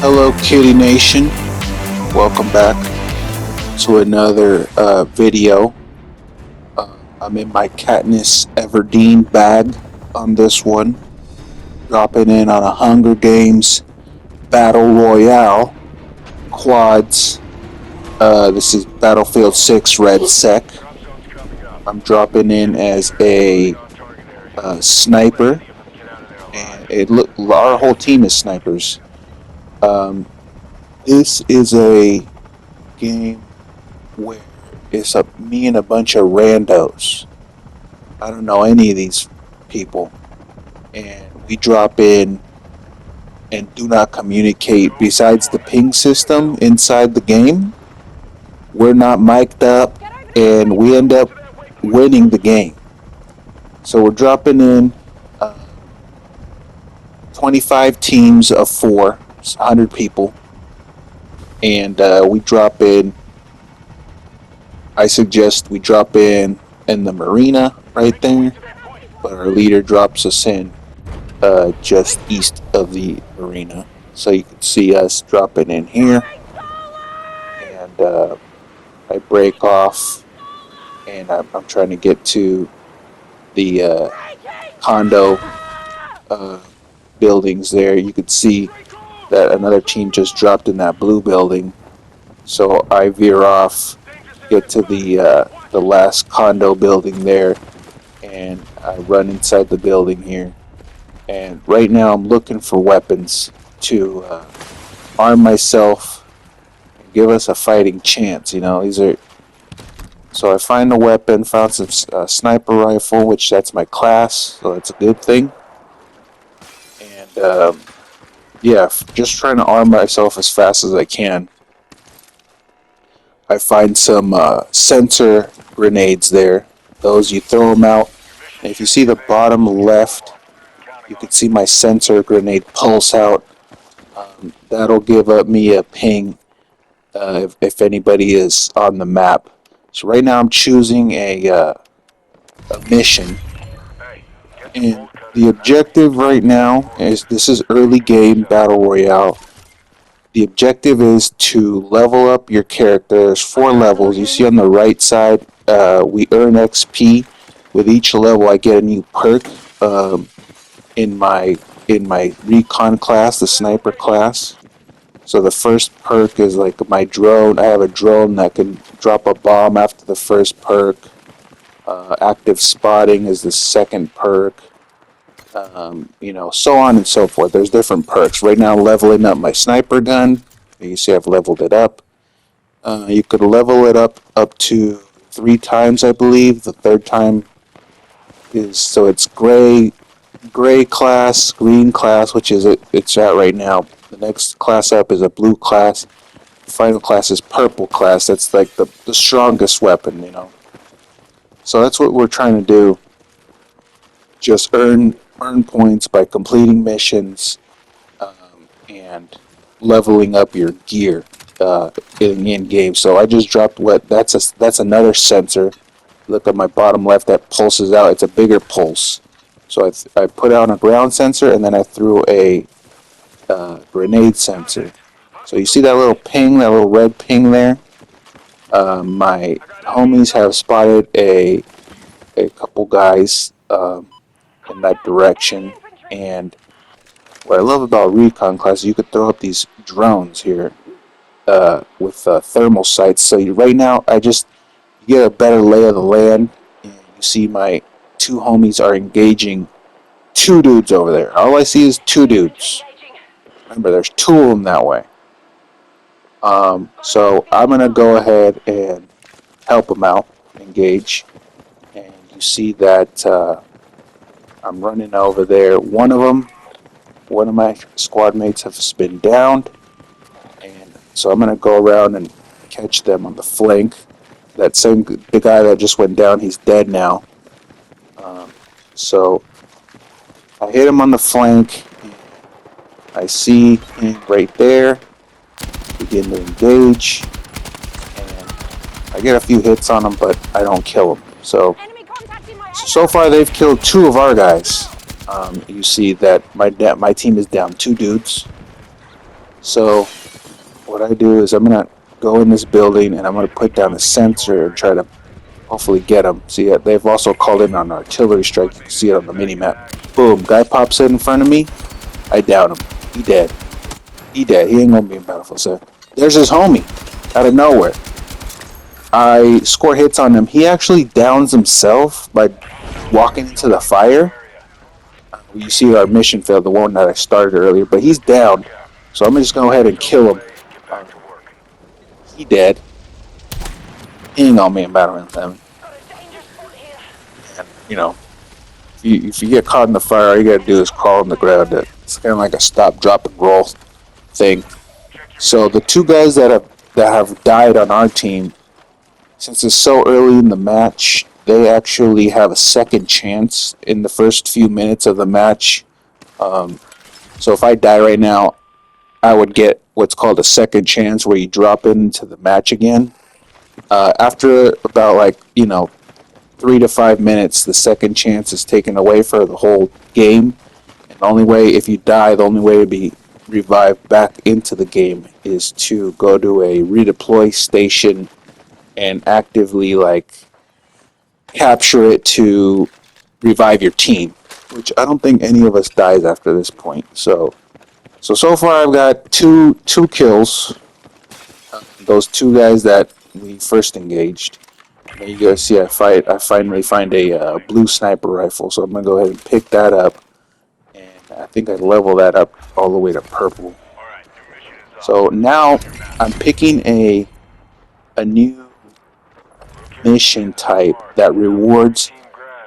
Hello, Kitty Nation. Welcome back to another video. I'm in my Katniss Everdeen bag on this one, dropping in on a Hunger Games Battle Royale quads. This is Battlefield 6 Red Sec. I'm dropping in as a sniper, and our whole team is snipers. This is a game where it's me and a bunch of randos. I don't know any of these people, and we drop in and do not communicate. Besides the ping system inside the game, we're not mic'd up, and we end up winning the game. So we're dropping in 25 teams of 4, 100 people, and we drop in. I suggest we drop in the marina right there, but our leader drops us in just east of the arena. So you can see us dropping in here, and I break off, and I'm trying to get to the condo buildings there. You can see that another team just dropped in that blue building. So I veer off, get to the last condo building there, and I run inside the building here. And right now I'm looking for weapons to arm myself and give us a fighting chance. These are. So I find a weapon, found some sniper rifle, which that's my class, so that's a good thing. And just trying to arm myself as fast as I can. I find some sensor grenades there. Those, you throw them out, and if you see the bottom left, you can see my sensor grenade pulse out. That'll give up me a ping if anybody is on the map. So right now I'm choosing a mission, and the objective right now this is early game battle royale. The objective is to level up your character. There's 4 levels. You see on the right side, we earn XP. With each level, I get a new perk in my recon class, the sniper class. So the first perk is like my drone. I have a drone that can drop a bomb after the first perk. Active spotting is the second perk. So on and so forth. There's different perks. Right now, leveling up my sniper gun. You see I've leveled it up. You could level it up to 3 times, I believe. The third time so it's gray class, green class, which is it's at right now. The next class up is a blue class. The final class is purple class. That's like the strongest weapon, So that's what we're trying to do. Just earn points by completing missions and leveling up your gear in game. So I just dropped that's another sensor. Look at my bottom left, that pulses out. It's a bigger pulse. So I put out a ground sensor, and then I threw a grenade sensor. So you see that little ping, that little red ping there? My homies have spotted a couple guys in that direction. And what I love about recon class is you could throw up these drones here with thermal sights. So right now, you get a better lay of the land. And you see my 2 homies are engaging 2 dudes over there. All I see is 2 dudes. Remember, there's 2 of them that way. So I'm going to go ahead and help them out, engage. And you see that I'm running over there. One of my squad mates has been downed. And so I'm going to go around and catch them on the flank. The guy that just went down, he's dead now. So I hit him on the flank. I see him right there. Begin to engage. And I get a few hits on him, but I don't kill him. So far they've killed 2 of our guys. You see that my team is down 2 dudes. So what I do is I'm gonna go in this building and I'm gonna put down a sensor and try to hopefully get them. See, they've also called in on artillery strike. You can see it on the mini map. Boom, guy pops in front of me. I down him. He dead. He dead. He ain't gonna be in Battlefield 7. There's his homie out of nowhere. I score hits on him. He actually downs himself by walking into the fire. You see our mission failed, the one that I started earlier, but he's down. So I'm just gonna go ahead and kill him. He dead. He ain't gonna be in Battlefield 7. And, you know, if you get caught in the fire, all you gotta do is crawl on the ground. It's kind of like a stop, drop, and roll thing. So the two guys that have died on our team, since it's so early in the match, they actually have a second chance in the first few minutes of the match. So if I die right now, I would get what's called a second chance, where you drop into the match again. After about 3 to 5 minutes, the second chance is taken away for the whole game. And the only way, if you die, the only way to be revived back into the game is to go to a redeploy station and actively capture it to revive your team. Which I don't think any of us dies after this point. So far I've got two kills. Those two guys that we first engaged. And you guys see I finally find a blue sniper rifle, so I'm gonna go ahead and pick that up. And I think I level that up all the way to purple. So now I'm picking a new mission type that rewards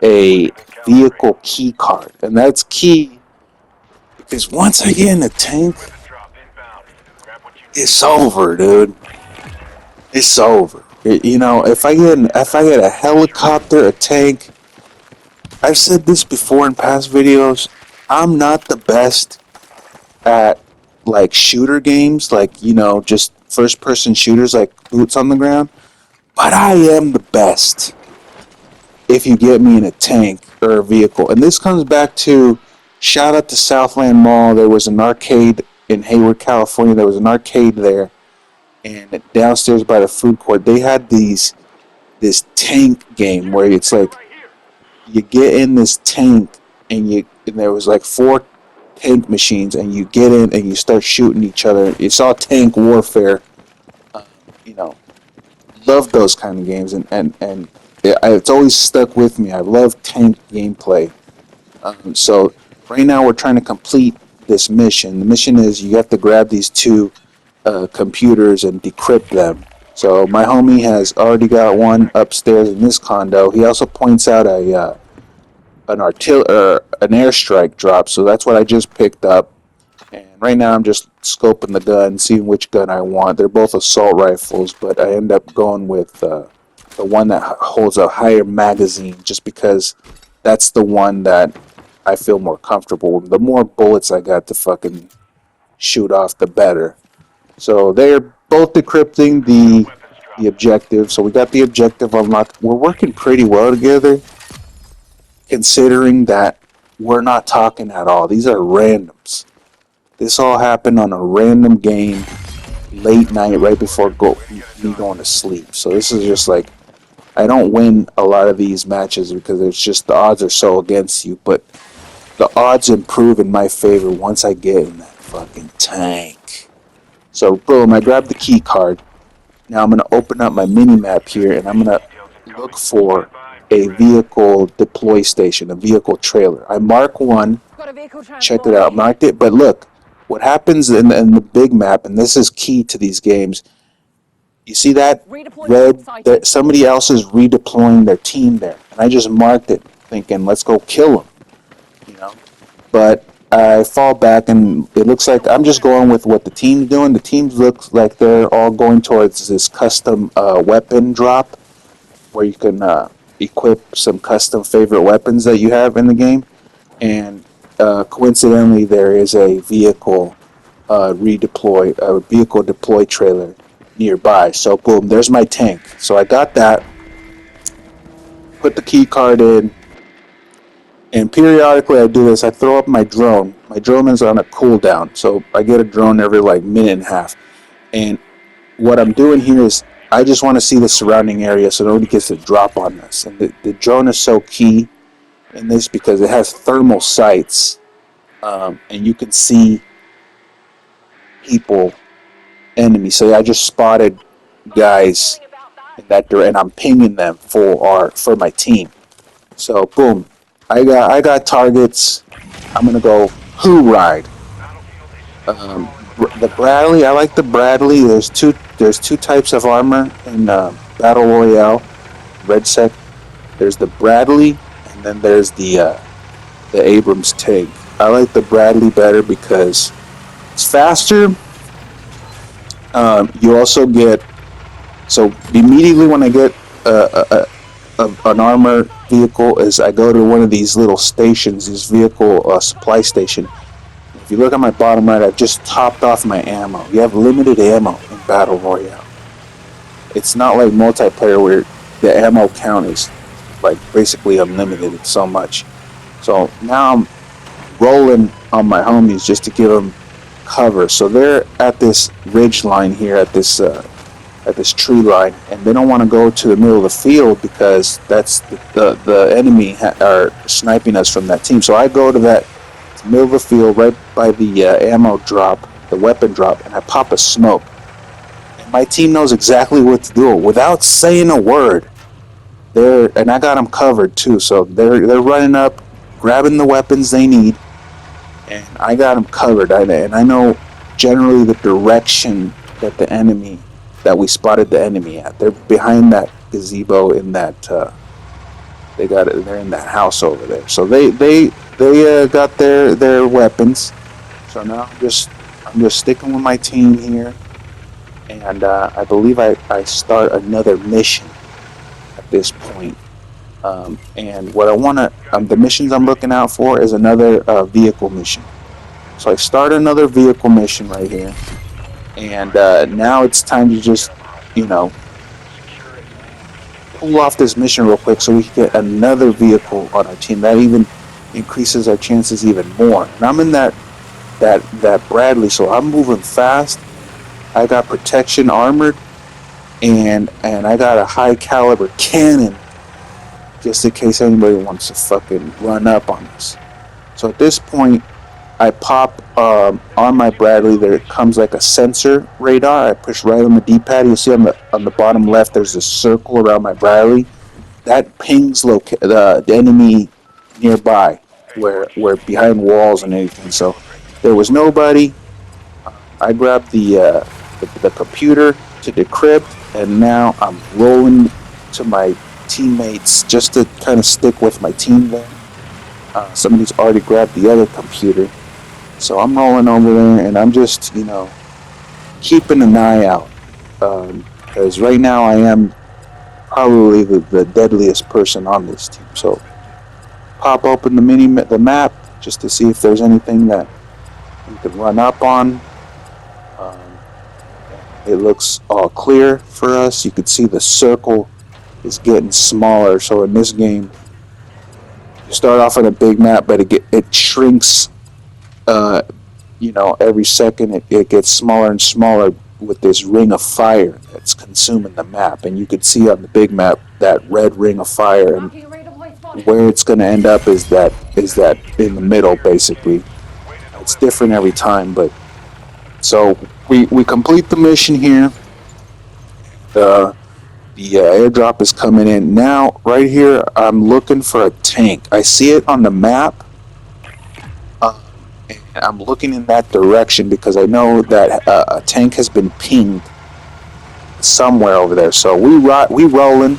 a vehicle key card, and that's key because once I get in the tank, it's over, dude. It's over. If I get a helicopter, a tank, I've said this before in past videos. I'm not the best at shooter games, just first person shooters like boots on the ground. But I am the best if you get me in a tank or a vehicle. And this comes back to shout out to Southland Mall. There was an arcade in Hayward, California. There was an arcade there, and downstairs by the food court, they had this tank game where it's like you get in this tank and there was four tank machines, and you get in and you start shooting each other. It's all tank warfare. Uh, you know, love those kind of games, and it's always stuck with me. I love tank gameplay. So right now we're trying to complete this mission. The mission is you have to grab these two computers and decrypt them. So my homie has already got one upstairs in this condo. He also points out an airstrike drop. So that's what I just picked up. And right now I'm just scoping the gun, seeing which gun I want. They're both assault rifles, but I end up going with the one that holds a higher magazine, just because that's the one that I feel more comfortable with. The more bullets I got to fucking shoot off, the better. So they're both decrypting the objective. So we got the objective unlocked. We're working pretty well together, considering that we're not talking at all. These are randoms. This all happened on a random game, late night, right before me going to sleep. So this is just I don't win a lot of these matches because it's just the odds are so against you. But the odds improve in my favor once I get in that fucking tank. So boom, I grabbed the key card. Now I'm gonna open up my mini map here, and I'm gonna look for a vehicle deploy station, a vehicle trailer. I mark one. Check it out. Marked it. But look, what happens in the big map, and this is key to these games. You see that red? That somebody else is redeploying their team there, and I just marked it, thinking, "Let's go kill them." You know. But I fall back, and it looks like I'm just going with what the team's doing. The teams look like they're all going towards this custom weapon drop, where you can equip some custom favorite weapons that you have in the game. And coincidentally, there is a vehicle vehicle deploy trailer nearby. So boom, there's my tank. So I got that. Put the key card in. And periodically I do this. I throw up my drone. My drone is on a cooldown, so I get a drone every like minute and a half. And what I'm doing here is I just want to see the surrounding area so nobody gets a drop on this. And the drone is so key in this because it has thermal sights, and you can see people, enemies. So I just spotted guys in that direction, and I'm pinging them for my team. So boom, I got targets. I'm gonna go who ride. The Bradley, I like the Bradley. There's two types of armor in Battle Royale, Red Sec. There's the Bradley, and then there's the Abrams TIG. I like the Bradley better because it's faster. You also get, so immediately when I get an armor vehicle, is I go to one of these little stations, this vehicle supply station. If you look at my bottom right, I've just topped off my ammo. You have limited ammo in Battle Royale. It's not like multiplayer where the ammo count is like basically unlimited. It's so much. So now I'm rolling on my homies just to give them cover. So they're at this ridge line here, at this tree line, and they don't want to go to the middle of the field because that's the enemy are sniping us from that team. So I go to that middle of the field right by the ammo drop, the weapon drop, and I pop a smoke. And my team knows exactly what to do without saying a word. And I got them covered too, so they're running up, grabbing the weapons they need, and I got them covered. And I know generally the direction that we spotted the enemy at. They're behind that gazebo in that. They're in that house over there. So they got their weapons. So now I'm just sticking with my team here, and I believe I start another mission at this point. And what I want to, the missions I'm looking out for is another vehicle mission. So I start another vehicle mission right here, and now it's time to just, you know, pull off this mission real quick so we can get another vehicle on our team. That even increases our chances even more. And I'm in that Bradley, so I'm moving fast. I got protection armored, and I got a high caliber cannon just in case anybody wants to fucking run up on us. So at this point, I pop on my Bradley. There comes like a sensor radar. I push right on the D-pad. You see on the bottom left, there's a circle around my Bradley. That pings the enemy nearby, where behind walls and anything. So there was nobody. I grabbed the computer to decrypt, and now I'm rolling to my teammates just to kind of stick with my team there. Somebody's already grabbed the other computer, so I'm rolling over there, and I'm just, keeping an eye out, because right now I am probably the deadliest person on this team. So pop open the map just to see if there's anything that we could run up on. It looks all clear for us. You can see the circle is getting smaller. So in this game, you start off on a big map, but it shrinks. Every second it gets smaller and smaller with this ring of fire that's consuming the map. And you can see on the big map that red ring of fire, and where it's going to end up is that in the middle, basically. It's different every time, but so we complete the mission here. The airdrop is coming in now. Right here, I'm looking for a tank. I see it on the map, and I'm looking in that direction because I know that a tank has been pinged somewhere over there. So we rolling.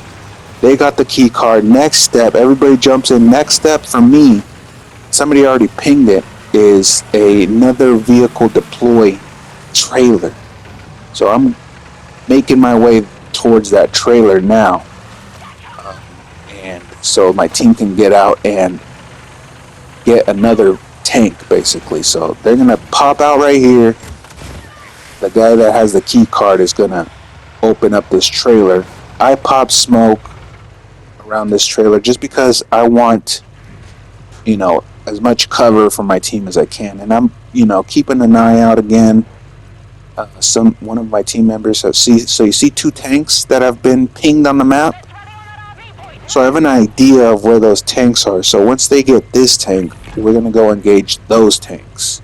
They got the key card. Next step, everybody jumps in. Next step for me, somebody already pinged it, is another vehicle deploy trailer. So I'm making my way towards that trailer now, and so my team can get out and get another tank, basically. So they're gonna pop out right here. The guy that has the key card is gonna open up this trailer. I pop smoke around this trailer just because I want as much cover for my team as I can, and I'm keeping an eye out again. One of my team members so you see two tanks that have been pinged on the map. So I have an idea of where those tanks are. So once they get this tank, we're gonna go engage those tanks.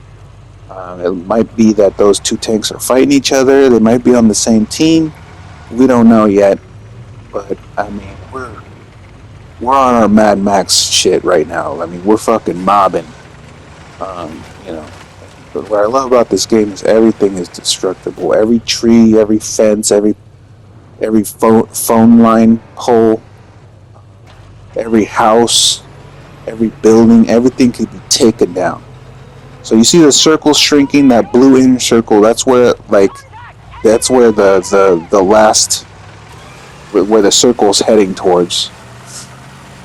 It might be that those two tanks are fighting each other. They might be on the same team. We don't know yet. But I mean, we're on our Mad Max shit right now. I mean, we're fucking mobbing. Um, you know, but what I love about this game is everything is destructible. Every tree, every fence, every phone line pole, every house, every building, everything could be taken down. So you see the circle shrinking, that blue inner circle. That's where the last where the circle is heading towards.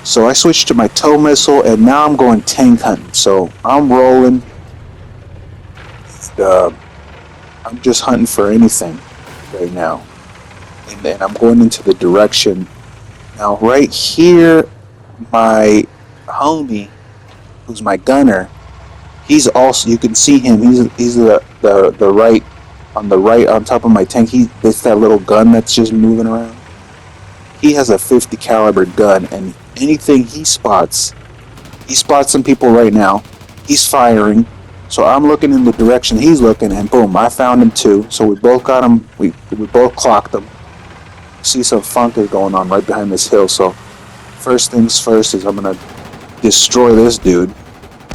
So I switched to my tow missile, and now I'm going tank hunting. So I'm rolling. I'm just hunting for anything right now, and then I'm going into the direction. Now right here, my homie, who's my gunner, he's also, you can see him. He's the right on top of my tank. It's that little gun that's just moving around. He has a 50 caliber gun, and anything he spots some people right now. He's firing. So I'm looking in the direction he's looking, and boom, I found him too. So we both got him. We both clocked him. See some funker going on right behind this hill. So first things first is I'm gonna destroy this dude.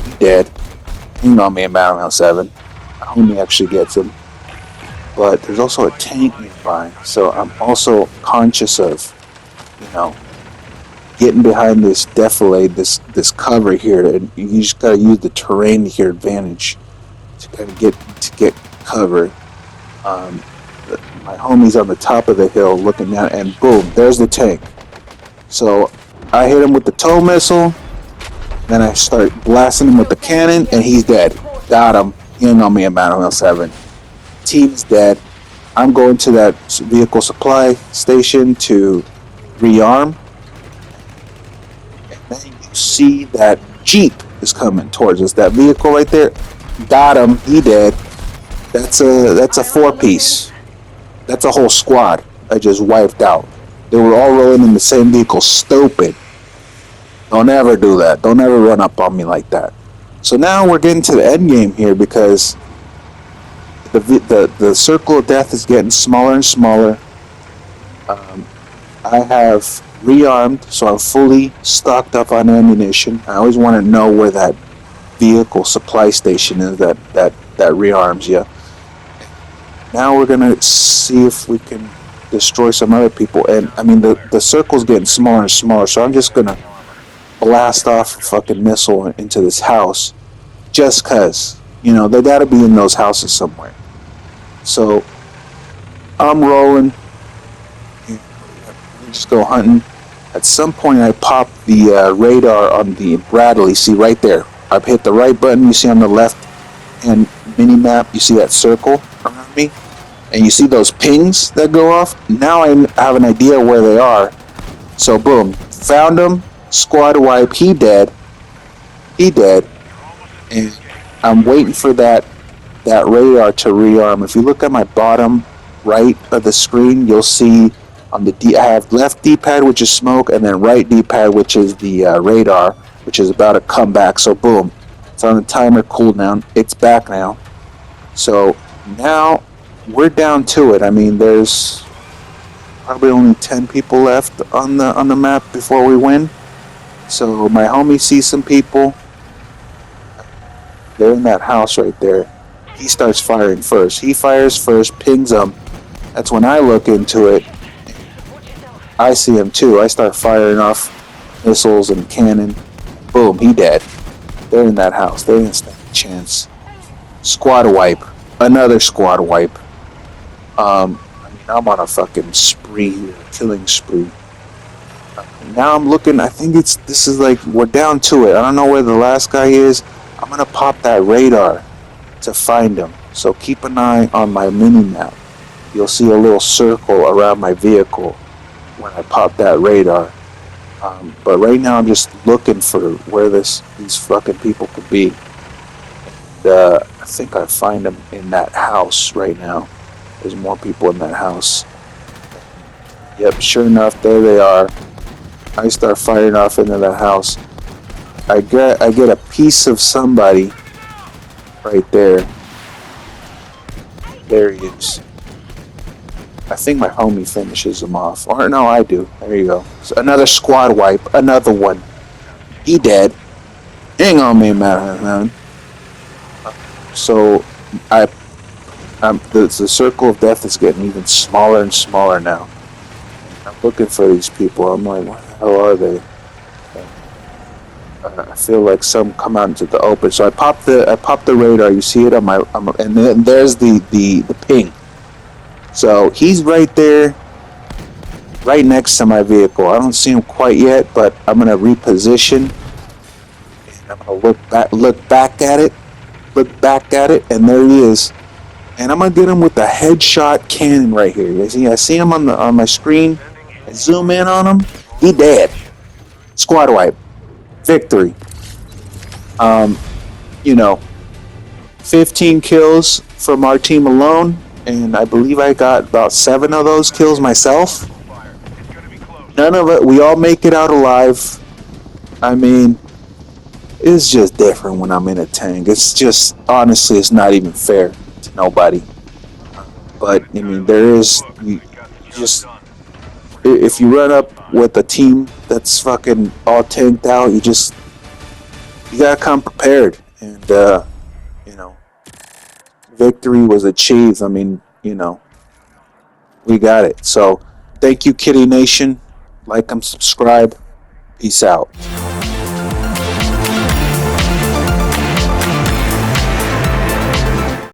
He dead. You know me in Battlefield 7. I hope he actually gets him. But there's also a tank nearby, so I'm also conscious of, getting behind this defilade, this cover here. And you just gotta use the terrain to your advantage to kind of get cover. My homie's on the top of the hill looking down, and boom, there's the tank. So I hit him with the tow missile. Then I start blasting him with the cannon, and he's dead. Got him. You know me in Battlefield 7. Team's dead. I'm going to that vehicle supply station to rearm. And then you see that Jeep is coming towards us. That vehicle right there. Got him. He dead. That's a 4-piece. That's a whole squad I just wiped out. They were all rolling in the same vehicle. Stupid. Don't ever do that. Don't ever run up on me like that. So now we're getting to the end game here, because the circle of death is getting smaller and smaller. I have rearmed, so I'm fully stocked up on ammunition. I always want to know where that vehicle supply station is that rearms you. Now we're gonna see if we can destroy some other people. And I mean, the circle's getting smaller and smaller, so I'm just gonna blast off a fucking missile into this house, just cause they gotta be in those houses somewhere. So I'm rolling. Just go hunting. At some point, I pop the radar on the Bradley. See right there. I've hit the right button. You see on the left hand mini map. You see that circle around me, and you see those pings that go off. Now I have an idea where they are. So boom, found him. Squad wipe. He dead. And I'm waiting for that radar to rearm. If you look at my bottom right of the screen, you'll see on the I have left D-pad, which is smoke, and then right D-pad, which is the radar, which is about to come back. So boom, it's on the timer cooldown. It's back now. So now we're down to it. I mean, there's probably only 10 people left on the map before we win. So my homie sees some people. They're in that house right there. He starts firing first. He fires first, pings them. That's when I look into it. I see him too. I start firing off missiles and cannon. Boom, he dead. They're in that house. They didn't stand a chance. Squad wipe. Another squad wipe. I'm on a fucking spree here, killing spree. Now I'm looking. I think this is like we're down to it. I don't know where the last guy is. I'm gonna pop that radar to find him. So keep an eye on my mini map. You'll see a little circle around my vehicle when I pop that radar. But right now, I'm just looking for where these fucking people could be. I think I find them in that house right now. There's more people in that house. Yep, sure enough, there they are. I start firing off into that house. I get a piece of somebody right there. There he is. I think my homie finishes him off. Or no, I do. There you go. So another squad wipe. Another one. He dead. Hang on me, man. So I the circle of death is getting even smaller and smaller now. I'm looking for these people. I'm like, where the hell are they? I feel like some come out into the open. So I pop the radar. You see it on and then there's the ping. So he's right there, right next to my vehicle. I don't see him quite yet, but I'm gonna reposition. And I'm gonna look back at it, and there he is. And I'm gonna get him with the headshot cannon right here. You see, I see him on my screen. I zoom in on him. He dead. Squad wipe. Victory. Um, you know, 15 kills from our team alone, and I believe I got about 7 of those kills myself. None of it. We all make it out alive. I mean, it's just different when I'm in a tank. It's just honestly, it's not even fair to nobody. But I mean, there is you just if you run up with a team that's fucking all tanked out, you gotta come prepared. And you know, victory was achieved. I mean, we got it. So, thank you, Kitty Nation. Like and subscribe. Peace out.